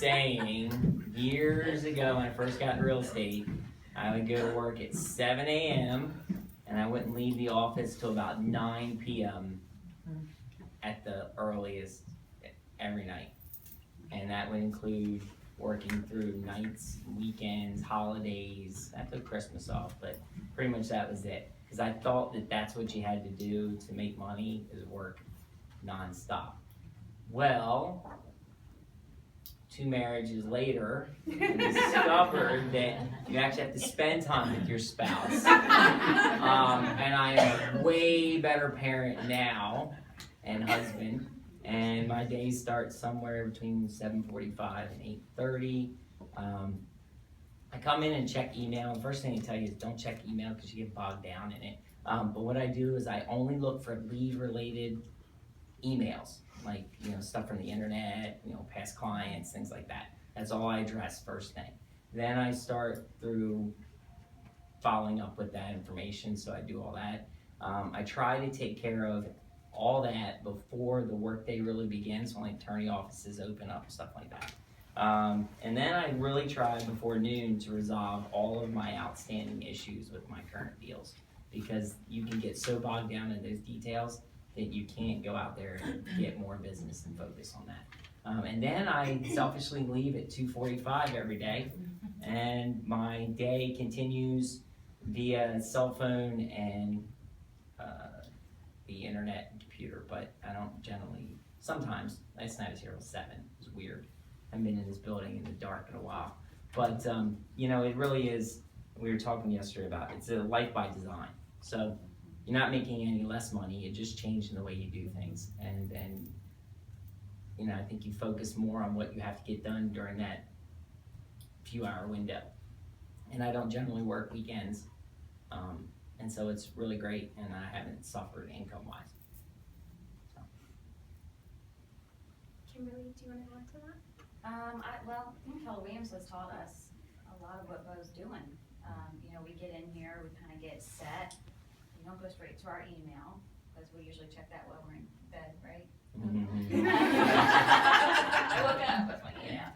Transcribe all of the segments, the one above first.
saying years ago when I first got in real estate, I would go to work at 7 a.m. and I wouldn't leave the office till about 9 p.m. at the earliest every night. And that would include working through nights, weekends, holidays. I took Christmas off, but pretty much that was it. Because I thought that that's what you had to do to make money, is work nonstop. Well, 2 marriages later, I discovered that you actually have to spend time with your spouse. And I am a way better parent now and husband. And my days start somewhere between 7:45 and 8:30. I come in and check email. The first thing they tell you is don't check email because you get bogged down in it. But what I do is I only look for lead-related emails, like stuff from the internet, past clients, things like that. That's all I address first thing. Then I start through following up with that information, so I do all that. I try to take care of all that before the workday really begins, when attorney offices open up and stuff like that. And then I really try before noon to resolve all of my outstanding issues with my current deals, because you can get so bogged down in those details that you can't go out there and get more business and focus on that. And then I selfishly leave at 2:45 every day, and my day continues via cell phone and the internet and computer, but I don't generally, sometimes. Last night I was here till 7, it was weird. I haven't been in this building in the dark in a while. But, it really is, we were talking yesterday about, it's a life by design. So you're not making any less money, you're just changing the way you do things. And I think you focus more on what you have to get done during that few hour window. And I don't generally work weekends. And so it's really great, and I haven't suffered income-wise. So. Kimberly, do you want to add to that? I think Keller Williams has taught us a lot of what Bo's doing. We get in here, we kind of get set. We don't go straight to our email, because we usually check that while we're in bed, right? I woke up with my email.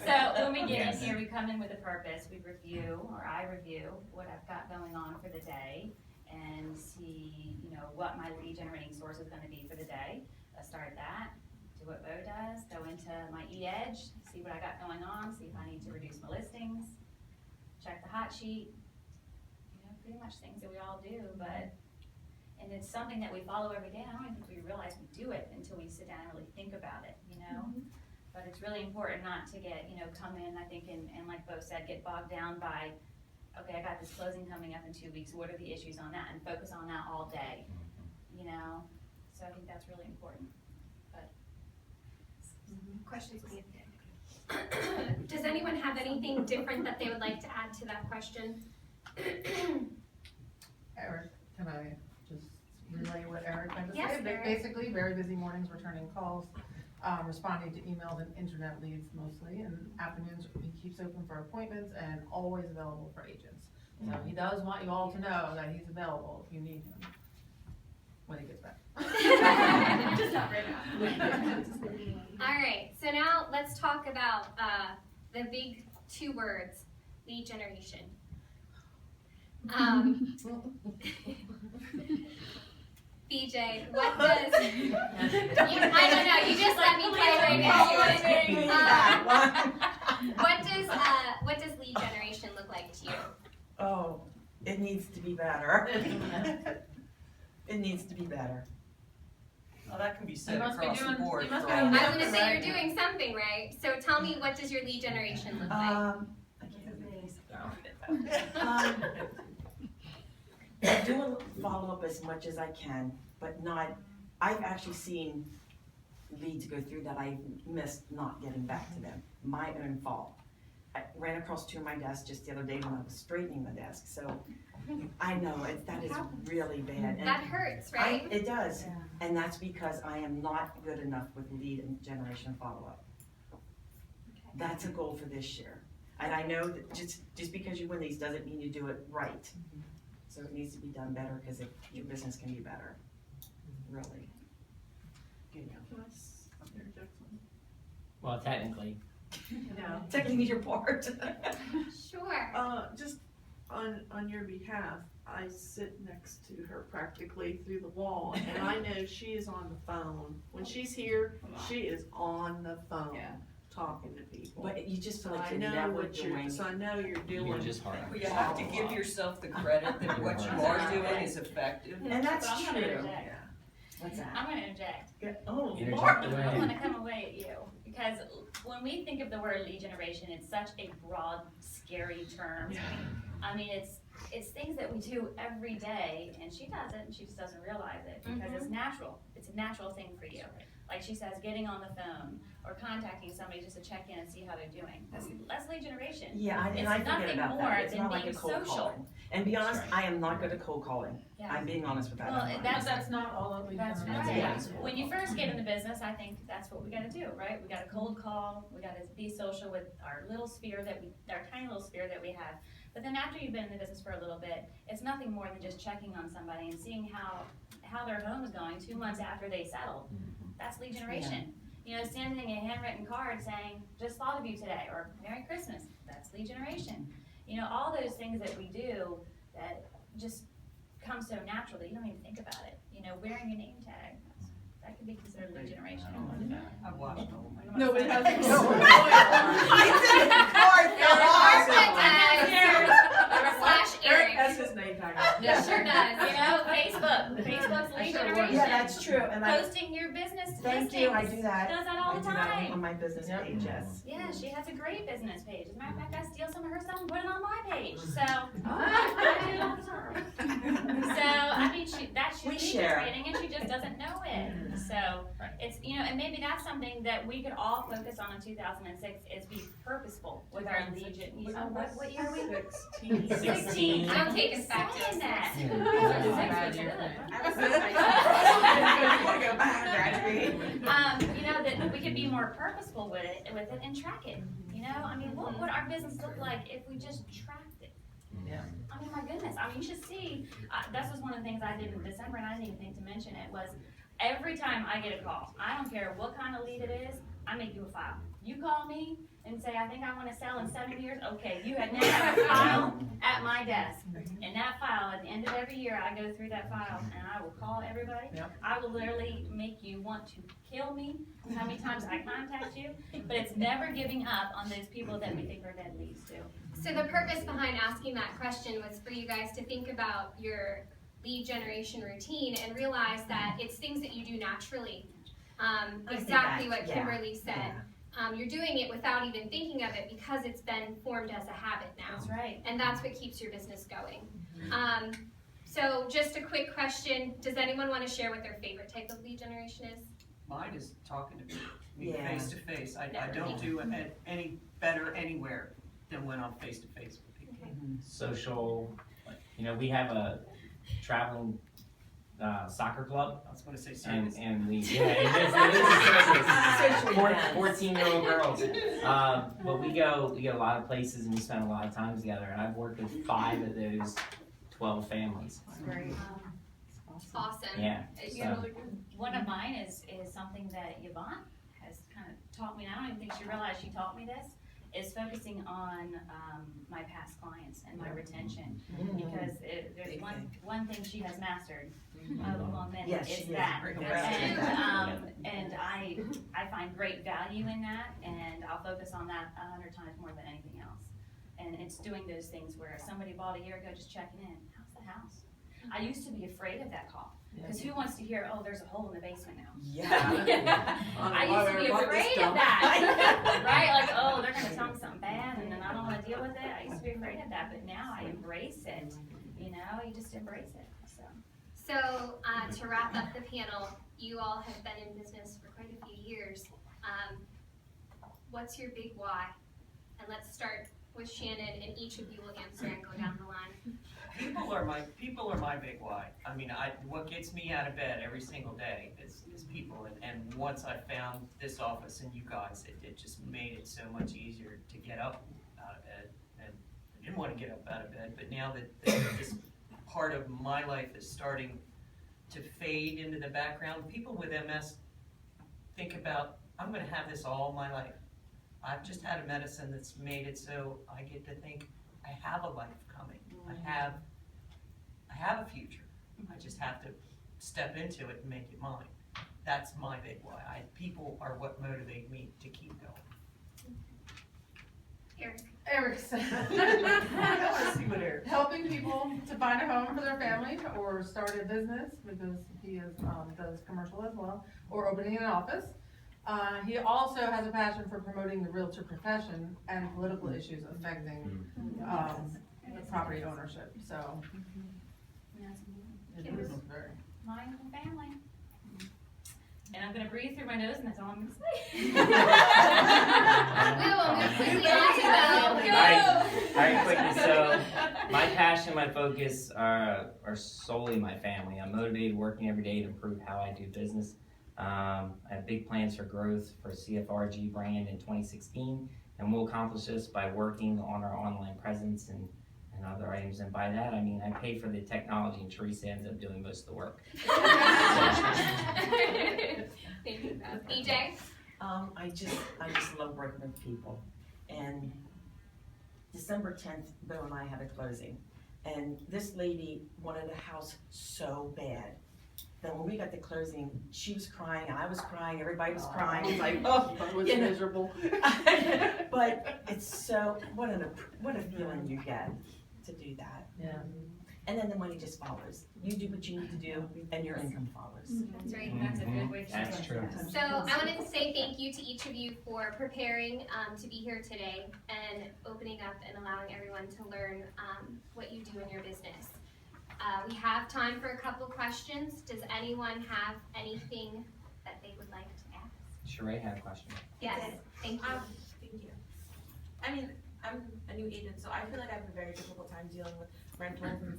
So when we get in here, we come in with a purpose. We review, or I review, what I've got going on for the day, and see, what my lead generating source is going to be for the day. Let's start that. Do what Bo does. Go into my e-edge, see what I got going on, see if I need to reduce my listings. Check the hot sheet. Pretty much things that we all do, and it's something that we follow every day. I don't even think we realize we do it until we sit down and really think about it, But it's really important not to get, come in, I think, and like Bo said, get bogged down by, okay, I got this closing coming up in 2 weeks, what are the issues on that, and focus on that all day, So I think that's really important. But Questions? Does anyone have anything different that they would like to add to that question? Eric, can I just relay what Eric had to Yes, say? Eric. Basically, very busy mornings returning calls, responding to emails and internet leads mostly, and afternoons he keeps open for appointments and always available for agents. So he does want you all to know that he's available if you need him when he gets back. Just not right now. All right, so now let's talk about the big 2 words, lead generation. BJ, what does I don't know, you just let me play right now. What does lead generation look like to you? Oh, it needs to be better. It needs to be better. Well, that can be said You must be across the doing- board. you must for be all doing of I us. was gonna say you're doing something right. So tell me, what does your lead generation look like? I do a follow-up as much as I can, but not, I've actually seen leads go through that I missed not getting back to them, my own fault. I ran across 2 of my desks just the other day when I was straightening the desk, so I know, that is really bad. And That hurts, right? it does, and that's because I am not good enough with lead and generation follow-up. Okay. That's a goal for this year. And I know that just because you win these doesn't mean you do it right. So it needs to be done better, because your business can be better, really. Well, technically, Yeah. technically your part. Sure. Just on your behalf, I sit next to her practically through the wall, and I know she is on the phone. When she's here, she is on the phone, Yeah. talking to people. But you just So feel like I you're know never what doing. you're, so I know you're You're doing. just hard. Well, you have to give yourself the credit that what you are doing is effective. And that's But I'm gonna true. interject. What's that? I'm gonna interject. Oh, Interject Lord. away. I wanna come away at you, because when we think of the word lead generation, it's such a broad, scary term. I mean, it's things that we do every day, and she does it, and she just doesn't realize it, because it's natural. It's a natural thing for you. Like she says, getting on the phone, or contacting somebody just to check in and see how they're doing. That's lead generation. Yeah, and It's I forget nothing about more that. It's than not like a being cold social. calling. And be honest, That's right. I am not good at cold calling. Yeah. I'm being honest with that. Well, I'm not. That's not all of lead That's generation. right. Yeah. When you first get into business, I think that's what we gotta do, right? We gotta cold call, we gotta be social with our little sphere our tiny little sphere that we have. But then after you've been in the business for a little bit, it's nothing more than just checking on somebody and seeing how their home is going 2 months after they settled. That's lead generation. You know, sending a handwritten card saying, just thought of you today, or Merry Christmas, that's lead generation. You know, all those things that we do that just come so natural that you don't even think about it. You know, wearing a name tag, that could be considered lead generation. I've watched all my. No, but it has to go. Eric has his name tag on. It sure does. You know, Facebook's lead generation. Yeah, that's true. And I, Posting your business thank listings. you, I do that. Does that all I the do that time. on my business Yep. page, yes. Yeah, she has a great business page. As a matter of fact, I steal some of her stuff and put it on my page. So I do it all the time. So I mean, that's We lead share. generating, and she just doesn't know it. So it's and maybe that's something that we could all focus on in 2006 is be purposeful with our lead gen. What year are we? 16. 16. Don't take us back to Saying that. that. Six was good. I want to go back there. You know, that we could be more purposeful with it and track it. You know, I mean, what would our business look like if we just tracked it? Yeah. I mean, my goodness. I mean, you should see. This was one of the things I did in December, and I didn't even think to mention it. Was every time I get a call, I don't care what kind of lead it is, I make you a file. You call me and say, I think I want to sell in 7 years. Okay, you have now have a file at my desk. And that file, at the end of every year, I go through that file and I will call everybody. Yep. I will literally make you want to kill me, how many times I contact you. But it's never giving up on those people that we think are dead leads too. So the purpose behind asking that question was for you guys to think about your lead generation routine and realize that it's things that you do naturally. Exactly what Kimberly said. You're doing it without even thinking of it because it's been formed as a habit now. That's right. And that's what keeps your business going. So just a quick question, does anyone want to share what their favorite type of lead generation is? Mine is talking to people, Yeah. face to face. I don't do it any better anywhere than when I'm face to face with people. Social, you know, we have a traveling soccer club, I was gonna say and, service. and we, yeah, it is a Social service. events. 14-year-old girls. But we go a lot of places and we spend a lot of time together, and I've worked with 5 of those 12 families. Great. Awesome. Yeah. So, One of mine is something that Yvonne has kind of taught me, and I don't even think she realized she taught me this, is focusing on my past clients and my retention. Because there's Big one thing she has mastered among many Yes, is she is. that. Congrats. And I find great value in that, and I'll focus on that 100 times more than anything else. And it's doing those things where somebody bought a year ago, just checking in, how's the house? I used to be afraid of that call, because who wants to hear, oh, there's a hole in the basement now? Yeah. I used to be afraid of that, right? Like, oh, they're gonna tell me something bad, and then I don't wanna deal with it. I used to be afraid of that, but now I embrace it. You know, you just embrace it, so. So to wrap up the panel, you all have been in business for quite a few years. What's your big why? And let's start with Shannon, and each of you will answer and go down the line. People are my big why. I mean, what gets me out of bed every single day is people, and once I found this office and you guys, it just made it so much easier to get up out of bed. And I didn't want to get up out of bed, but now that this part of my life is starting to fade into the background, people with MS think about, I'm going to have this all my life. I've just had a medicine that's made it so I get to think I have a life coming. I have a future. I just have to step into it and make it mine. That's my big why. People are what motivate me to keep going. Eric said, I wanna see what Eric. helping people to find a home for their family or start a business, because he is, does commercial as well, or opening an office. He also has a passion for promoting the realtor profession and political issues affecting, the property ownership, so it is very. Mine and family. And I'm gonna breathe through my nose, and that's all I'm gonna say. We will move quickly on to the. Alright, quickly, so my passion, my focus are solely my family. I'm motivated working every day to improve how I do business. I have big plans for growth for CFRG brand in 2016, and we'll accomplish this by working on our online presence and other items. And by that, I mean I pay for the technology, and Teresa ends up doing most of the work. Thank you, Beth. EJ? I just love working with people. And December 10th, Bill and I had a closing. And this lady wanted a house so bad. Then when we got the closing, she was crying, I was crying, everybody was crying. It's like, oh, I was you know. miserable. But it's so, what a feeling you get to do that. Yeah. And then the money just follows. You do what you need to do, and your income follows. That's right. That's a good way to say it. That's true. So I wanted to say thank you to each of you for preparing to be here today and opening up and allowing everyone to learn what you do in your business. We have time for a couple questions. Does anyone have anything that they would like to ask? Sheree had a question. Yes, thank you. Thank you. I mean, I'm a new agent, so I feel like I have a very difficult time dealing with rentals and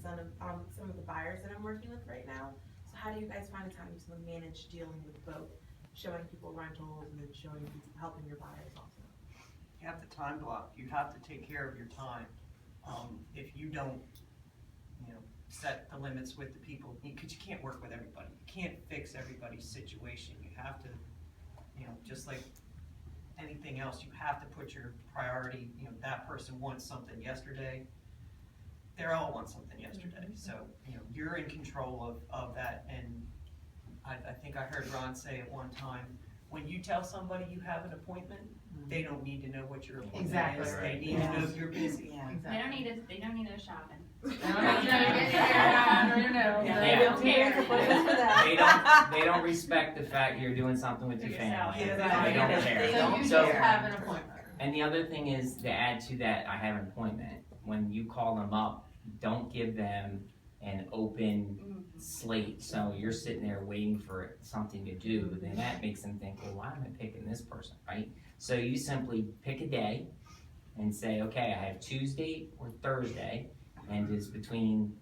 some of the buyers that I'm working with right now. So how do you guys find the time to manage dealing with both, showing people rentals and then helping your buyers also? You have to time block. You have to take care of your time. If you don't, set the limits with the people, because you can't work with everybody. You can't fix everybody's situation. You have to, just like anything else, you have to put your priority, that person wants something yesterday. They all want something yesterday. So, you're in control of that. And I think I heard Ron say at one time, when you tell somebody you have an appointment, they don't need to know what your appointment Exactly. is. They need to know if you're busy. Yeah. They don't need no shopping. They don't respect the fact you're doing something with your family. yourself. They don't care. So you So- just have an appointment. And the other thing is, to add to that, I have an appointment. When you call them up, don't give them an open slate, so you're sitting there waiting for something to do, then that makes them think, well, why am I picking this person, right? So you simply pick a day and say, okay, I have Tuesday or Thursday, and is between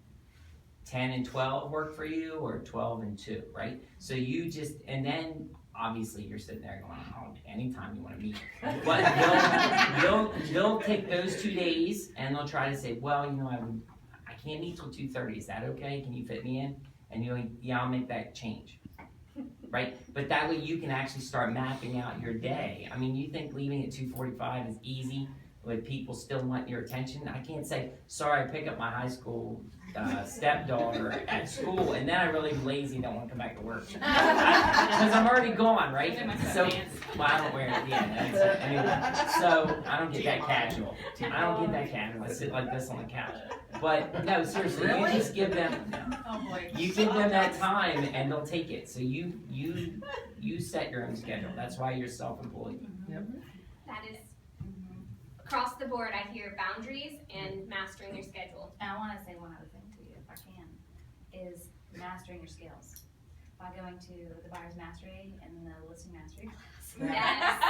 10 and 12 work for you, or 12 and 2, right? So you just, and then obviously you're sitting there going, oh, anytime you want to meet. But they'll take those 2 days and they'll try to say, well, I can't meet till 2:30. Is that okay? Can you fit me in? And you're like, yeah, I'll make that change. Right? But that way you can actually start mapping out your day. I mean, you think leaving at 2:45 is easy with people still want your attention? I can't say, sorry, I pick up my high school stepdaughter at school, and then I really lazy, don't want to come back to work. Because I'm already gone, right? So, well, I don't wear it, anyway. So, I don't get that casual. I sit like this on the couch. But, no, seriously, you just give them, you give them that time, and they'll take it. So you set your own schedule. That's why you're self-employed. That is across the board. I hear boundaries and mastering your schedule. And I want to say one other thing to you, if I can, is mastering your skills by going to the buyer's mastery and the listing mastery class. Yes.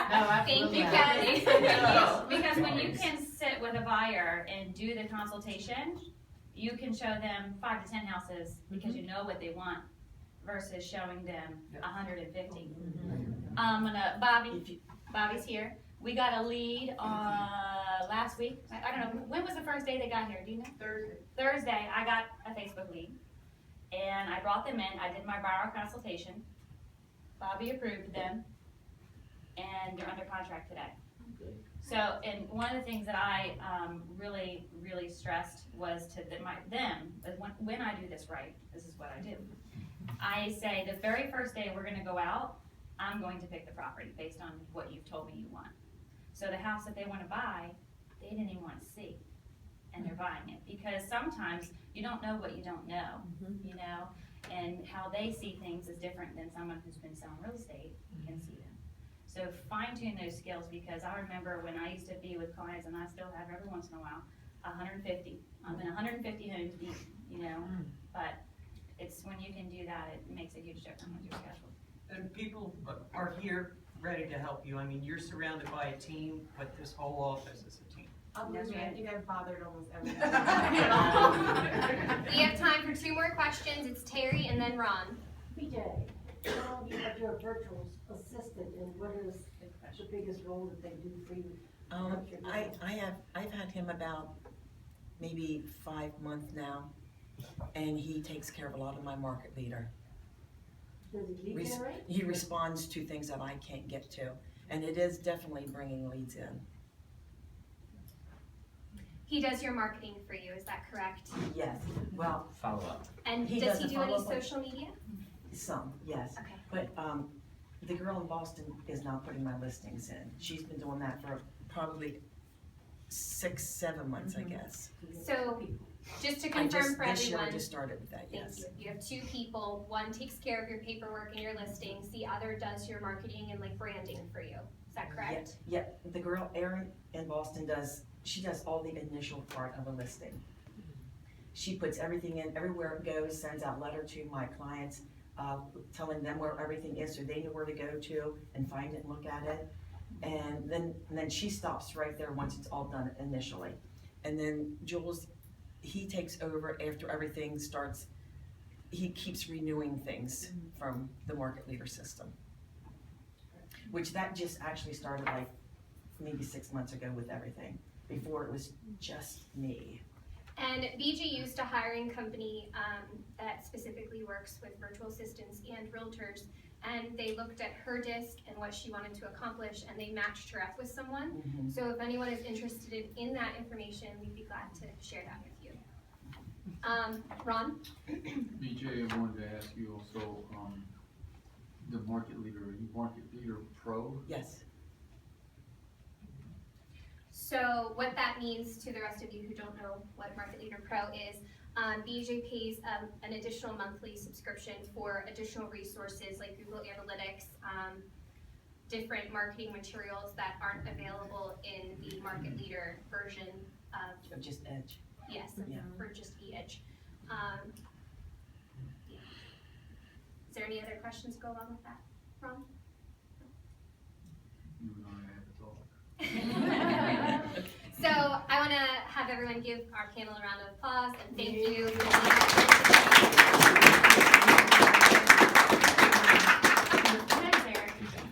Thank you, Because, Kelly. because when you can sit with a buyer and do the consultation, you can show them 5 to 10 houses because you know what they want versus showing them 150. Bobby's here. We got a lead last week. I don't know, when was the first day they got here? Do you know? Thursday, I got a Facebook lead. And I brought them in. I did my buyer consultation. Bobby approved them. And they're under contract today. So, and one of the things that I really, really stressed was to when I do this right, this is what I do. I say the very first day we're gonna go out, I'm going to pick the property based on what you've told me you want. So the house that they wanna buy, they didn't even wanna see, and they're buying it. Because sometimes you don't know what you don't know, you know? And how they see things is different than someone who's been selling real estate can see them. So fine tune those skills, because I remember when I used to be with clients, and I still have every once in a while, 150. I'm in 150 homes deep, you know? But it's when you can do that, it makes a huge difference with your schedule. And people are here ready to help you. I mean, you're surrounded by a team, but this whole office is a team. Believe me, I think I've bothered almost everyone. We have time for 2 more questions. It's Terry and then Ron. BJ, now you have your virtual assistant, and what is the biggest role that they do for you? I've had him about maybe 5 months now, and he takes care of a lot of my market leader. Does he lead generate? He responds to things that I can't get to, and it is definitely bringing leads in. He does your marketing for you, is that correct? Yes, well, Follow up. And He does he doesn't do any follow up. social media? some, yes. Okay. But the girl in Boston is now putting my listings in. She's been doing that for probably 6-7 months, I guess. So, just to confirm for This year I everyone, just started with that, thank yes. you. You have 2 people. One takes care of your paperwork and your listings. The other does your marketing and like branding for you. Is that correct? Yeah, the girl, Erin in Boston she does all the initial part of a listing. She puts everything in, everywhere it goes, sends out letter to my clients, telling them where everything is so they know where to go to and find it and look at it. And then she stops right there once it's all done initially. And then Jules, he takes over after everything starts, he keeps renewing things from the market leader system. Which that just actually started like maybe 6 months ago with everything. Before it was just me. And BJ used a hiring company that specifically works with virtual assistants and realtors, and they looked at her disc and what she wanted to accomplish, and they matched her up with someone. So if anyone is interested in that information, we'd be glad to share that with you. Ron? BJ, I wanted to ask you also, the market leader, are you market leader pro? Yes. So what that means to the rest of you who don't know what Market Leader Pro is, BJ pays an additional monthly subscription for additional resources like Google Analytics, different marketing materials that aren't available in the Market Leader version of Just Edge. yes, Yeah. for just eEdge. Yeah. Is there any other questions to go along with that, Ron? You and I had to talk. So I want to have everyone give our panel a round of applause and thank you.